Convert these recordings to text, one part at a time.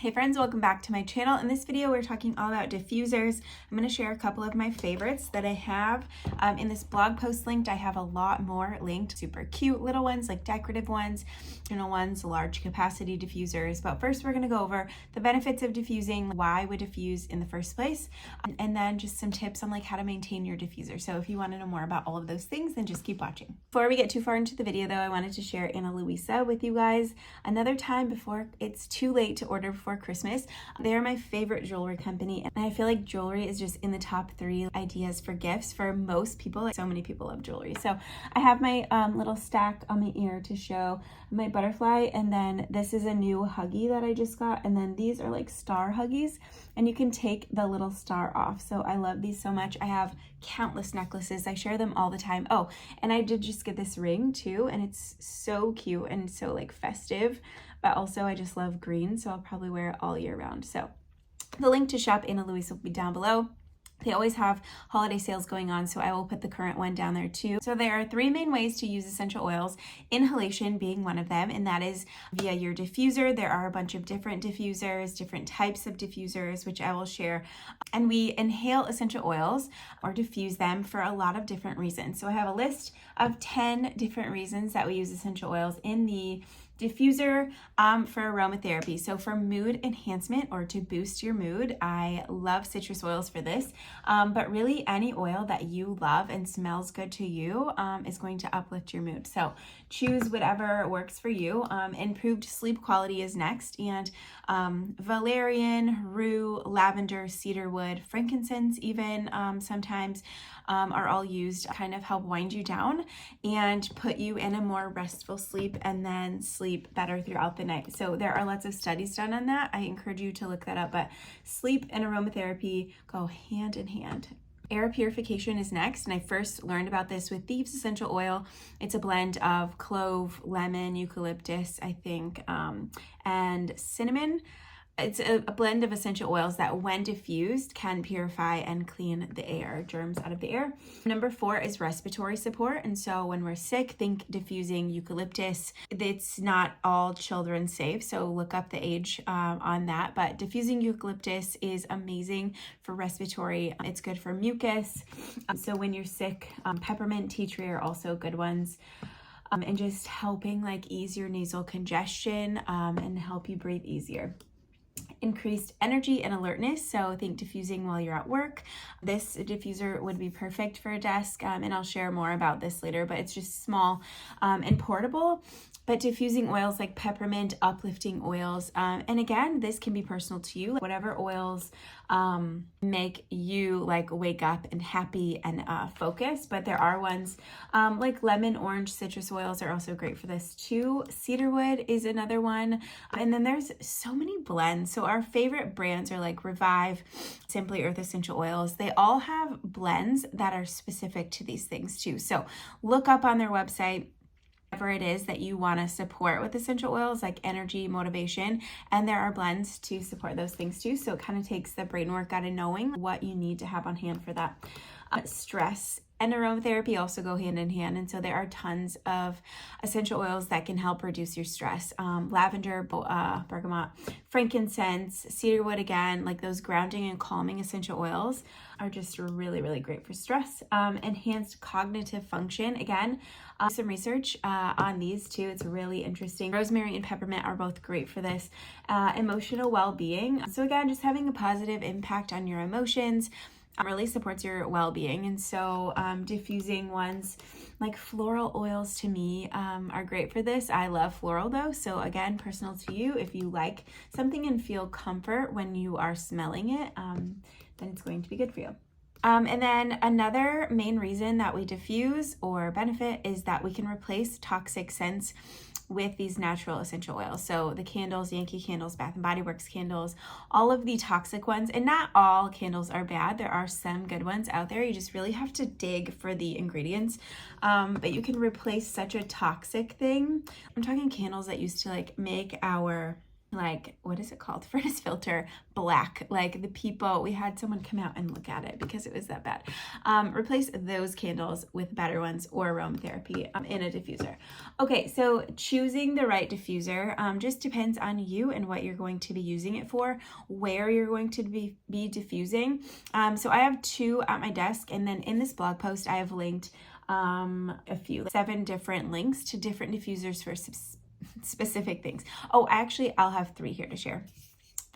Hey friends, welcome back to my channel. In this video, we're talking all about diffusers. I'm going to share a couple of my favorites that I have. In this blog post linked, I have a lot more linked. Super cute little ones, like decorative ones, ones, large capacity diffusers. But first, we're going to go over the benefits of diffusing, why we diffuse in the first place, and then just some tips on like how to maintain your diffuser. So if you want to know more about all of those things, then just keep watching. Before we get too far into the video though, I wanted to share Ana Luisa with you guys another time before it's too late to order before Christmas. They are my favorite jewelry company, and I feel like jewelry is just in the top 3 ideas for gifts for most people. So many people love jewelry. So I have my little stack on my ear to show my butterfly, and then this is a new huggy that I just got, and then these are like star huggies, and you can take the little star off. So I love these so much. I have countless necklaces. I share them all the time. Oh, and I did just get this ring too, and it's so cute and so like festive, but also I just love green, so I'll probably wear it all year round. So the link to shop Ana Luisa will be down below. They always have holiday sales going on, so I will put the current one down there too. So there are 3 main ways to use essential oils, inhalation being one of them, and that is via your diffuser. There are a bunch of different diffusers, different types of diffusers, which I will share. And we inhale essential oils or diffuse them for a lot of different reasons. So I have a list of 10 different reasons that we use essential oils in the diffuser for aromatherapy. So for mood enhancement or to boost your mood, I love citrus oils for this, but really any oil that you love and smells good to you is going to uplift your mood. So choose whatever works for you. Improved sleep quality is next, and valerian, rue, lavender, cedarwood, frankincense even sometimes are all used to kind of help wind you down and put you in a more restful sleep and then sleep better throughout the night. So there are lots of studies done on that. I encourage you to look that up, but sleep and aromatherapy go hand in hand. Air purification is next, and I first learned about this with Thieves essential oil. It's a blend of clove, lemon, eucalyptus, I think, and cinnamon. It's a blend of essential oils that when diffused can purify and clean the air, germs out of the air. Number 4 is respiratory support. And so when we're sick, think diffusing eucalyptus. It's not all children safe, so look up the age on that. But diffusing eucalyptus is amazing for respiratory. It's good for mucus. So when you're sick, peppermint, tea tree are also good ones. And just helping like ease your nasal congestion and help you breathe easier. Increased energy and alertness, so think diffusing while you're at work. This diffuser would be perfect for a desk, and I'll share more about this later, but it's just small and portable. But diffusing oils like peppermint, uplifting oils, and again, this can be personal to you. Whatever oils make you like wake up and happy and focused, but there are ones like lemon, orange, citrus oils are also great for this too. Cedarwood is another one, and then there's so many blends. So our favorite brands are like Revive, Simply Earth Essential Oils. They all have blends that are specific to these things too. So look up on their website whatever it is that you want to support with essential oils, like energy, motivation, and there are blends to support those things too. So it kind of takes the brain work out of knowing what you need to have on hand for that. Stress and aromatherapy also go hand in hand, and so there are tons of essential oils that can help reduce your stress. Lavender, bergamot, frankincense, cedarwood, again, like those grounding and calming essential oils are just really, really great for stress. Enhanced cognitive function, again, some research on these too. It's really interesting. Rosemary and peppermint are both great for this. Emotional well-being. So again, just having a positive impact on your emotions really supports your well-being. And so diffusing ones like floral oils to me are great for this. I love floral though, so again, personal to you. If you like something and feel comfort when you are smelling it, then it's going to be good for you. And then another main reason that we diffuse or benefit is that we can replace toxic scents with these natural essential oils. So the candles, Yankee candles, Bath and Body Works candles, all of the toxic ones, and not all candles are bad. There are some good ones out there. You just really have to dig for the ingredients. But you can replace such a toxic thing. I'm talking candles that used to like make our like, what is it called? Furnace filter black. Like the people, we had someone come out and look at it because it was that bad. Replace those candles with better ones or aromatherapy in a diffuser. Okay, so choosing the right diffuser just depends on you and what you're going to be using it for, where you're going to be diffusing. So I have 2 at my desk, and then in this blog post, I have linked a few, 7 different links to different diffusers for specific things. Oh, actually, I'll have 3 here to share.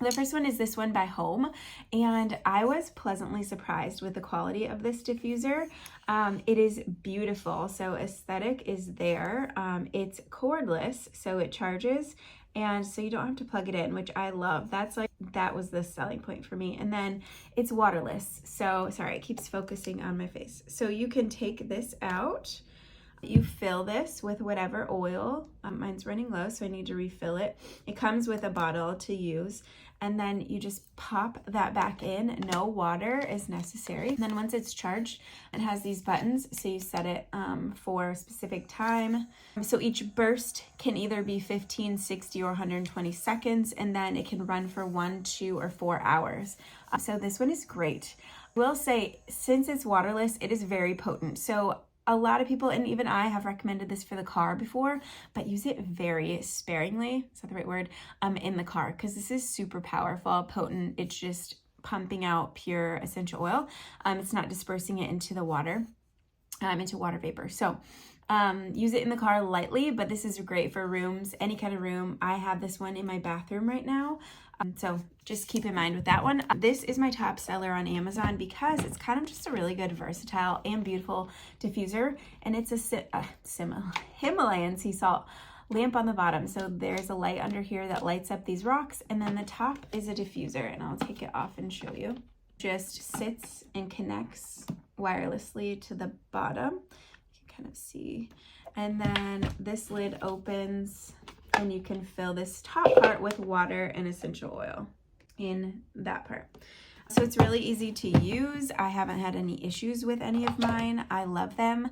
The first one is this one by Hohm, and I was pleasantly surprised with the quality of this diffuser. It is beautiful, so aesthetic is there. It's cordless, so it charges, and so you don't have to plug it in, which I love. That was the selling point for me. And then it's waterless, so sorry, it keeps focusing on my face. So you can take this out. You fill this with whatever oil. Mine's running low, so I need to refill it. It comes with a bottle to use, and then you just pop that back in. No water is necessary. And then once it's charged, it has these buttons, so you set it for a specific time. So each burst can either be 15, 60, or 120 seconds, and then it can run for 1, 2, or 4 hours. So this one is great. I will say, since it's waterless, it is very potent. So a lot of people, and even I, have recommended this for the car before, but use it very sparingly, is that the right word, in the car, because this is super powerful, potent. It's just pumping out pure essential oil. It's not dispersing it into the water, into water vapor. So use it in the car lightly, but this is great for rooms, any kind of room. I have this one in my bathroom right now. So just keep in mind with that one. This is my top seller on Amazon because it's kind of just a really good, versatile, and beautiful diffuser. And it's a Himalayan sea salt lamp on the bottom. So there's a light under here that lights up these rocks. And then the top is a diffuser. And I'll take it off and show you. Just sits and connects wirelessly to the bottom. You can kind of see. And then this lid opens, and you can fill this top part with water and essential oil in that part. So it's really easy to use. I haven't had any issues with any of mine. I love them.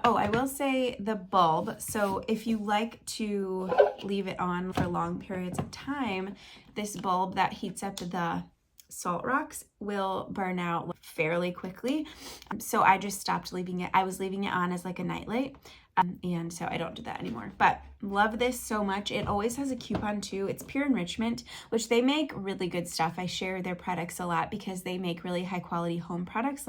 Oh, I will say the bulb. So if you like to leave it on for long periods of time, this bulb that heats up the salt rocks will burn out fairly quickly. So I just stopped leaving it. I was leaving it on as like a nightlight. And so I don't do that anymore, but love this so much. It always has a coupon too. It's Pure Enrichment, which they make really good stuff. I share their products a lot because they make really high quality home products.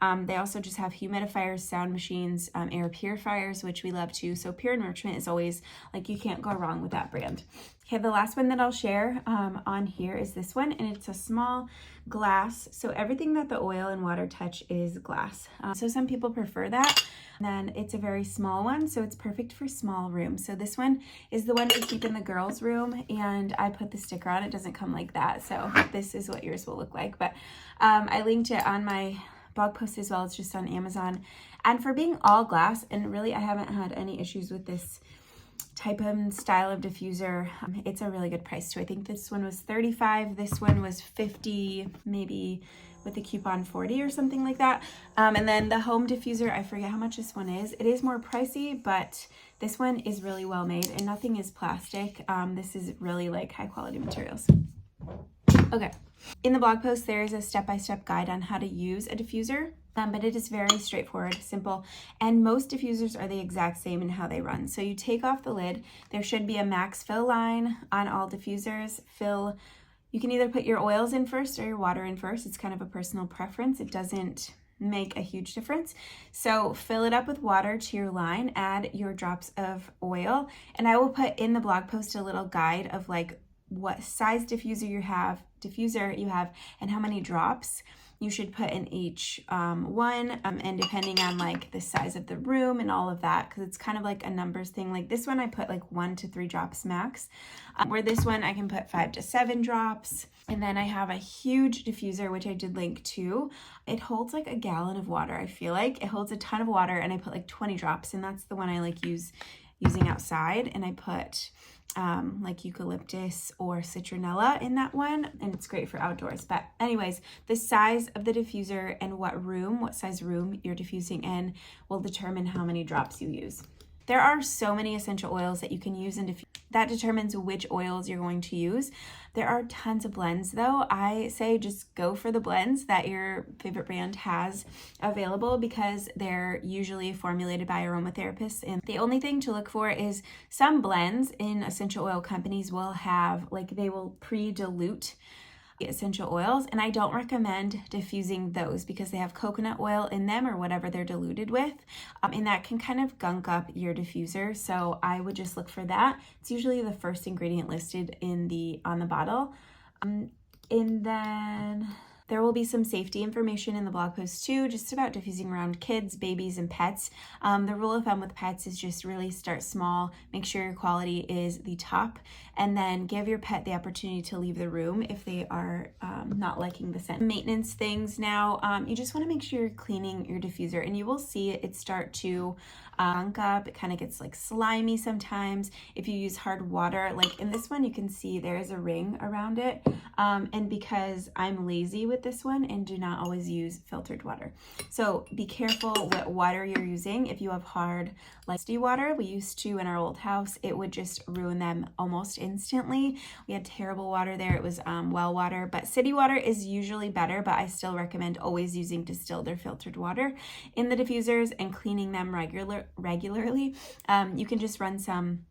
They also just have humidifiers, sound machines, air purifiers, which we love too. So Pure Enrichment is always like, you can't go wrong with that brand. Okay, the last one that I'll share on here is this one, and it's a small glass. So everything that the oil and water touch is glass. So some people prefer that. And then it's a very small one, so it's perfect for small rooms. So this one is the one we keep in the girls' room, and I put the sticker on. It doesn't come like that, so this is what yours will look like. But I linked it on my blog post as well. It's just on Amazon. And for being all glass, and really I haven't had any issues with this type of style of diffuser, it's a really good price too. I think this one was $35, this one was $50, maybe with the coupon 40 or something like that. And then the Hohm diffuser, I forget how much this one is. It is more pricey, but this one is really well made, and nothing is plastic. This is really like high quality materials. Okay, in the blog post there is a step-by-step guide on how to use a diffuser, but it is very straightforward, simple, and most diffusers are the exact same in how they run. So you take off the lid. There should be a max fill line on all diffusers. You can either put your oils in first or your water in first. It's kind of a personal preference. It doesn't make a huge difference. So fill it up with water to your line, add your drops of oil, and I will put in the blog post a little guide of like what size diffuser you have, and how many drops you should put in each one, and depending on like the size of the room and all of that, because it's kind of like a numbers thing. Like this one I put like 1 to 3 drops max, where this one I can put 5 to 7 drops. And then I have a huge diffuser, which I did link to. It holds like a gallon of water. I feel like it holds a ton of water, and I put like 20 drops, and that's the one I like using outside. And I put like eucalyptus or citronella in that one, and it's great for outdoors. But anyways, the size of the diffuser and what size room you're diffusing in will determine how many drops you use. There are so many essential oils that you can use in diffuse. That determines which oils you're going to use. There are tons of blends though. I say just go for the blends that your favorite brand has available because they're usually formulated by aromatherapists. And the only thing to look for is some blends in essential oil companies will have, like, they will pre-dilute essential oils, and I don't recommend diffusing those because they have coconut oil in them or whatever they're diluted with, and that can kind of gunk up your diffuser. So I would just look for that. It's usually the first ingredient listed on the bottle. And then there will be some safety information in the blog post too, just about diffusing around kids, babies, and pets. The rule of thumb with pets is just really start small, make sure your quality is the top, and then give your pet the opportunity to leave the room if they are not liking the scent. Maintenance things now, you just want to make sure you're cleaning your diffuser, and you will see it start to gunk up. It kind of gets like slimy sometimes if you use hard water. Like in this one, you can see there is a ring around it, and because I'm lazy with this one and do not always use filtered water, so be careful what water you're using. If you have hard, like city water, we used to in our old house, it would just ruin them almost instantly. We had terrible water there. It was well water, but city water is usually better, but I still recommend always using distilled or filtered water in the diffusers and cleaning them regularly. You can just run some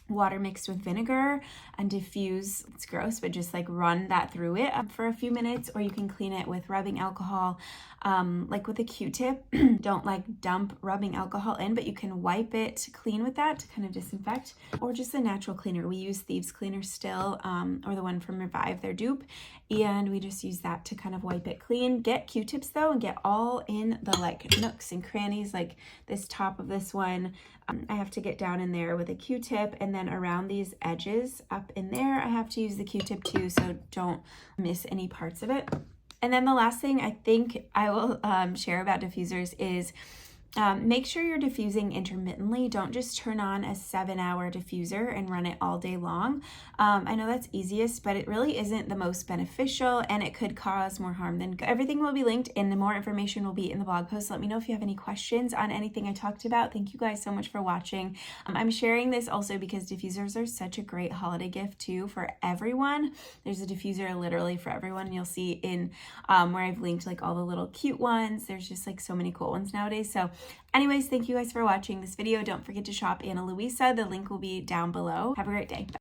water mixed with vinegar and diffuse. It's gross, but just like run that through it for a few minutes, or you can clean it with rubbing alcohol, like with a Q-tip. Don't like dump rubbing alcohol in, but you can wipe it clean with that to kind of disinfect, or just a natural cleaner. We use Thieves Cleaner still, or the one from Revive, their dupe, and we just use that to kind of wipe it clean. Get Q-tips though and get all in the like nooks and crannies, like this top of this one. I have to get down in there with a Q-tip, and then around these edges up in there I have to use the Q-tip too, so don't miss any parts of it. And then the last thing I think I will share about diffusers is make sure you're diffusing intermittently. Don't just turn on a 7-hour diffuser and run it all day long. I know that's easiest, but it really isn't the most beneficial, and it could cause more harm than good. Everything will be linked and the more information will be in the blog post. Let me know if you have any questions on anything I talked about. Thank you guys so much for watching. I'm sharing this also because diffusers are such a great holiday gift too for everyone. There's a diffuser literally for everyone, and you'll see in where I've linked like all the little cute ones. There's just like so many cool ones nowadays. So anyways, thank you guys for watching this video. Don't forget to shop Ana Luisa. The link will be down below. Have a great day. Bye.